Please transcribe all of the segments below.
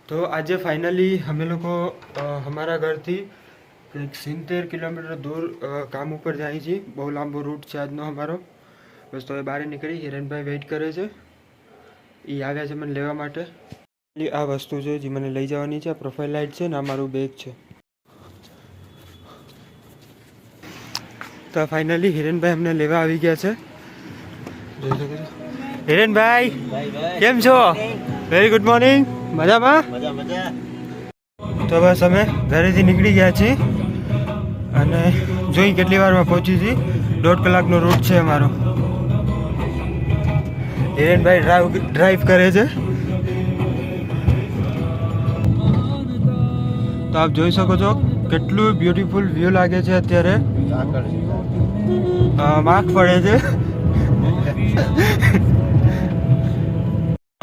तो आज फाइनली हम लोग हमारा घर थी 70 किलोमीटर दूर काम पर जाए छी। बहुत लांबो रूट है आज हमारो। बस तो बहार निकली हिरण भाई वेट करे छे। ये आव्या छे मने लेवा माटे। आ वस्तु है जी मैंने लई जवानी है। प्रोफाइल लाइट है ने मारू बेग है। तो फाइनली हिरण भाई हमने लेवा आ गया है। हिरण भाई केम छो? Very good morning. मजा में मजा मजा। तो बस अमे घरेथी निकली गया छे अने जोई केटली वार में पहुंची थी। 1.5 कलाकनो रूट है अमारो। हिरण भाई ड्राइव करे छे। तो आप જોઈ શકો છો કેટલું બ્યુટીફુલ વ્યૂ લાગે છે અત્યારે। માર્ક પડે છે।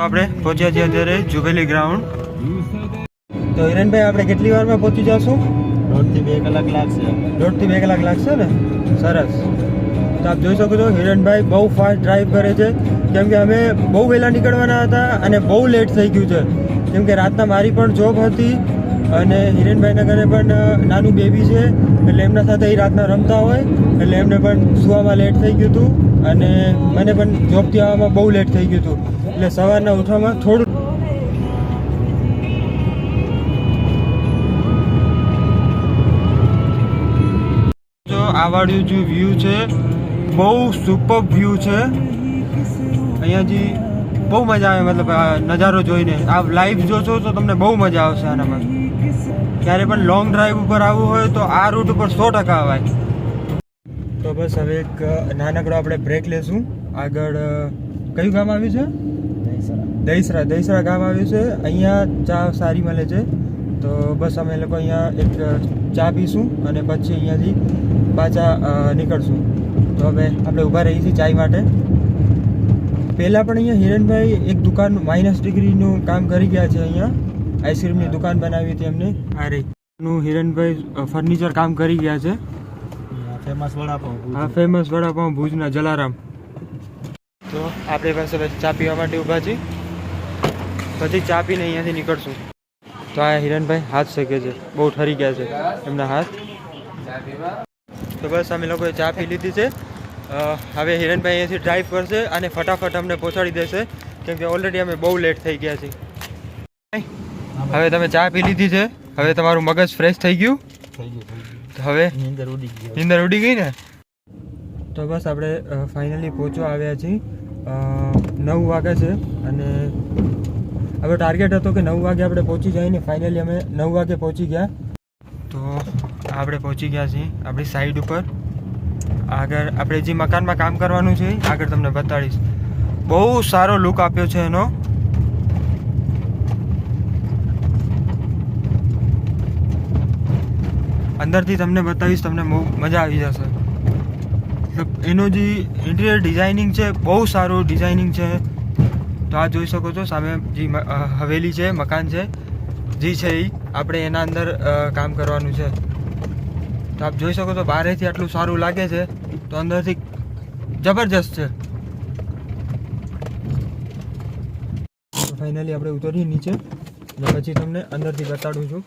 આપણે પહોંચ્યા છીએ અત્યારે જુબેલી ગ્રાઉન્ડ। તો હિરણભાઈ આપણે કેટલી વારમાં પહોંચી જશું? 1.5 થી 2 કલાક લાગશે। 1.5 થી 2 કલાક લાગશે ને? સરસ। તો આપ જોઈ શકો છો હિરણભાઈ બહુ ફાસ્ટ ડ્રાઈવ કરે છે કેમ કે અમે બહુ વહેલા નીકળવાના હતા અને બહુ લેટ થઈ ગયું છે કેમ કે રાતના મારી પણ જોબ હતી અને હિરણભાઈના ઘરે પણ નાનું બેબી છે એટલે એમના સાથે એ રાતના રમતા હોય એટલે એમને પણ સુવામાં લેટ થઈ ગયું હતું અને મને પણ જોબથી આવવામાં બહુ લેટ થઈ ગયું હતું એટલે સવારના ઉઠવામાં થોડું જો આ વાળું જે વ્યૂ છે બહુ સુપર વ્યૂ છે। અહીંયાથી બહુ મજા આવે मतलब નજારો જોઈને। આપ લાઈવ જોશો તો તમને બહુ મજા આવશે આનામાં। ક્યારે પણ લોંગ ડ્રાઈવ ઉપર આવવું હોય તો આ રૂટ ઉપર 100% આવાય। તો બસ હવે એક નાનકડો આપણે બ્રેક લેશું। આગળ કયું ગામ આવ્યું છે? દહીસરા ગામ આવ્યું છે। અહીંયા ચા સારી મળે છે તો બસ અમે લોકો અહીંયા એક ચા પીશું અને પછી અહીંયાથી પાછા નીકળશું। તો હવે આપણે ઊભા રહીએ છીએ ચાય માટે। પહેલાં પણ અહીંયા હિરણભાઈ એક દુકાન -, ડિગ્રીનું કામ કરી ગયા છે। અહીંયા આઈસ્ક્રીમની દુકાન બનાવી હતી એમને। આ રીતનું હિરણભાઈ ફર્નિચર કામ કરી ગયા છે। ફેમસ વડાપાઉં ભુજના જલારામ। તો આપણે પાસે બસ ચા પીવા માટે ઊભા છીએ પછી ચા પીને અહીંયાથી નીકળશું। તો આ હિરણભાઈ હાથ શેકે છે બહુ ઠરી ગયા છે એમના હાથ। તો બસ અમે લોકોએ ચા પી લીધી છે। હવે હિરણભાઈ અહીંયાથી ડ્રાઈવ કરશે અને ફટાફટ અમને પહોંચાડી દેશે કેમ કે ઓલરેડી અમે બહુ લેટ થઈ ગયા છીએ। હવે તમે ચા પી લીધી છે હવે તમારું મગજ ફ્રેશ થઈ ગયું? હવે નીંદર ઉડી ગઈ ને? તો બસ આપણે ફાઇનલી પહોંચવા આવ્યા છીએ। 9 વાગે છે અને હવે ટાર્ગેટ હતો કે 9 વાગે આપણે પહોંચી જાય ને ફાઇનલી અમે 9 વાગે પહોંચી ગયા। તો આપણે પહોંચી ગયા છીએ આપણી સાઈડ ઉપર। આગળ આપણે જે મકાનમાં કામ કરવાનું છે આગળ તમને બતાડીશ। બહુ સારો લુક આપ્યો છે એનો। અંદરથી તમને બતાવીશ તમને બહુ મજા આવી જશે। મતલબ એનો જે ઇન્ટિરિયર ડિઝાઇનિંગ છે બહુ સારું ડિઝાઇનિંગ છે। તો આ જોઈ શકો છો સામે જે હવેલી છે મકાન છે જે છે એ આપણે એના અંદર કામ કરવાનું છે। તો આપ જોઈ શકો છો બહારેથી આટલું સારું લાગે છે તો અંદરથી જબરજસ્ત છે। ફાઇનલી આપણે ઉતરીએ નીચે અને પછી તમને અંદરથી બતાડું છું।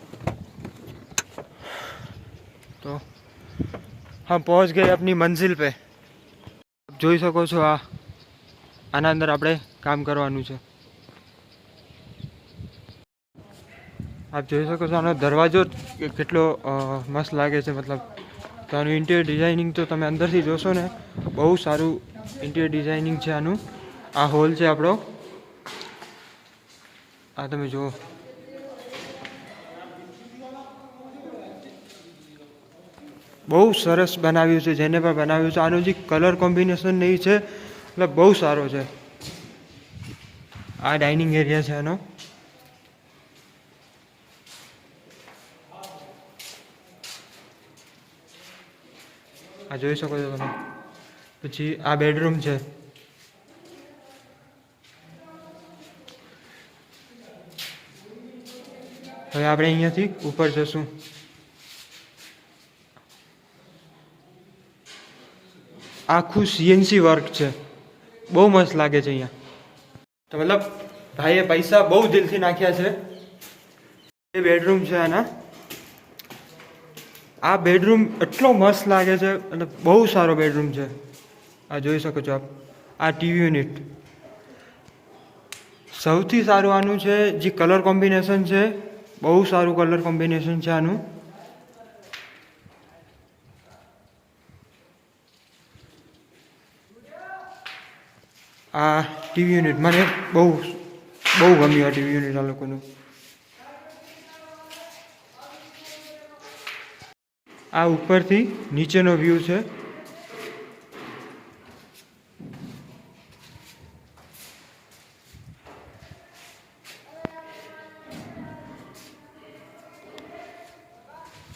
तो हम पहुंच गए अपनी मंजिल पे। જોઈ શકો છો આના અંદર આપણે કામ કરવાનું છે। આપ જોઈ શકો છો આનો દરવાજો કેટલો મસ્ત લાગે છે। मतलब તો આનું ઇન્ટિરિયર ડિઝાઇનિંગ તો તમે અંદરથી જોશો ને બહુ સારું ઇન્ટિરિયર ડિઝાઇનિંગ છે આનું। આ હોલ છે આપણો। આ તમે જુઓ બહુ સરસ બનાવ્યું છે જેને પણ બનાવ્યું છે। આનું જે કલર કોમ્બિનેશન નહીં છે એટલે બહુ સારો છે। આ ડાઇનિંગ એરિયા છે આનો। આ જોઈ શકો છો તમે। પછી આ બેડરૂમ છે। હવે આપણે અહીંયાથી ઉપર જશું। આખું સીએનસી વર્ક છે બહુ મસ્ત લાગે છે અહીંયા। તો મતલબ ભાઈએ પૈસા બહુ દિલથી નાખ્યા છે। એ બેડરૂમ છે આના. આ બેડરૂમ એટલો મસ્ત લાગે છે અને બહુ સારો બેડરૂમ છે. આ જોઈ શકો છો આપ. આ ટીવી યુનિટ સૌથી સારું આનું છે જે કલર કોમ્બિનેશન છે. બહુ સારું કલર કોમ્બિનેશન છે આનું. આ ટીવી યુનિટ મને બહુ ગમ્યું. આ ટીવી યુનિટ આ લોકોનું. આ ઉપરથી નીચેનો વ્યૂ છે.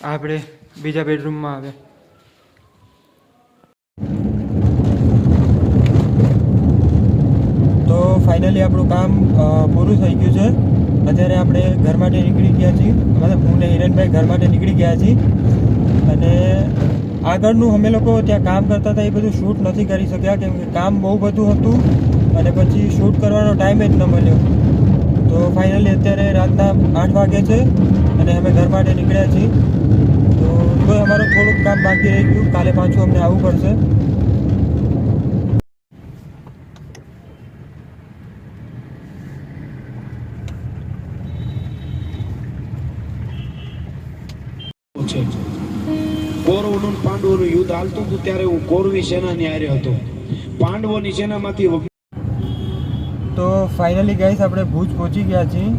આપણે બીજા બેડરૂમમાં આવે. તો ફાઇનલી આપણું કામ પૂરું થઈ ગયું છે. અત્યારે આપણે ઘર માટે નીકળી ગયા છીએ. મતલબ હું ને હિરેનભાઈ ઘર માટે નીકળી ગયા છીએ. અને આગળનું અમે લોકો ત્યાં કામ કરતા હતા એ બધું શૂટ નથી કરી શક્યા, કેમ કે કામ બહુ બધું હતું અને પછી શૂટ કરવાનો ટાઈમ જ ન મળ્યો. તો ફાઇનલી અત્યારે રાતના 8 વાગે છે અને અમે ઘર માટે નીકળ્યા છીએ. તો અમારું થોડુંક કામ બાકી રહી ગયું. કાલે પાછું અમને આવવું પડશે. કૌરવોનું પાંડવોનું યુદ્ધ હાલતું હતું ત્યારે હું કૌરવી સેનાની હારે હતો. પાંડવોની સેનામાંથી તો ફાઇનલી ગાઈસ આપણે ભુજ પહોંચી ગયા છીએ.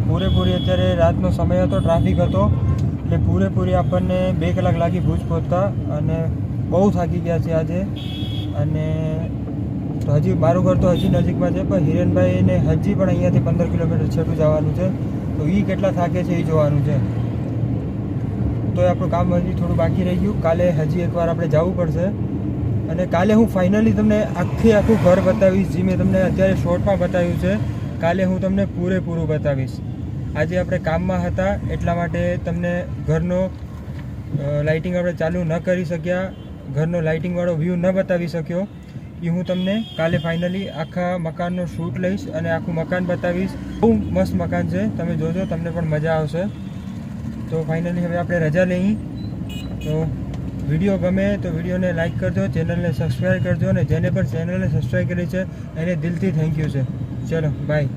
પૂરેપૂરી અત્યારે રાતનો સમય હતો, ટ્રાફિક હતો, એટલે પૂરેપૂરી આપણને 2 કલાક લાગી ભુજ પહોંચતા અને બહુ થાકી ગયા છે આજે. અને હજી મારું ઘર તો હજી નજીકમાં છે, પણ હિરેનભાઈને હજી પણ અહીંયાથી 15 કિલોમીટર છેટું જવાનું છે. તો એ કેટલા થાકે છે એ જોવાનું છે. તો આપણું કામ હજી થોડું બાકી રહી ગયું. કાલે હજી એકવાર આપણે જવું પડશે. અને કાલે હું ફાઇનલી તમને આખું ઘર બતાવીશ. જે મેં તમને અત્યારે શોર્ટમાં બતાવ્યું છે, કાલે હું તમને પૂરેપૂરું બતાવીશ. આજે આપણે કામમાં હતા એટલા માટે તમને ઘરનો લાઇટિંગ આપણે ચાલુ ન કરી શક્યા, ઘરનો લાઇટિંગવાળો વ્યૂ ન બતાવી શક્યો. એ હું તમને કાલે ફાઇનલી આખા મકાનનો શૂટ લઈશ અને આખું મકાન બતાવીશ. બહુ મસ્ત મકાન છે, તમે જોજો, તમને પણ મજા આવશે. તો ફાઇનલી હવે આપણે રજા લઈ. તો વિડીયો ગમે તો વિડીયોને લાઇક કરજો, ચેનલને સબસ્ક્રાઈબ કરજો, અને જેને પણ ચેનલને સબસ્ક્રાઈબ કરી છે એને દિલથી થેન્ક યુ છે. ચલો બાય.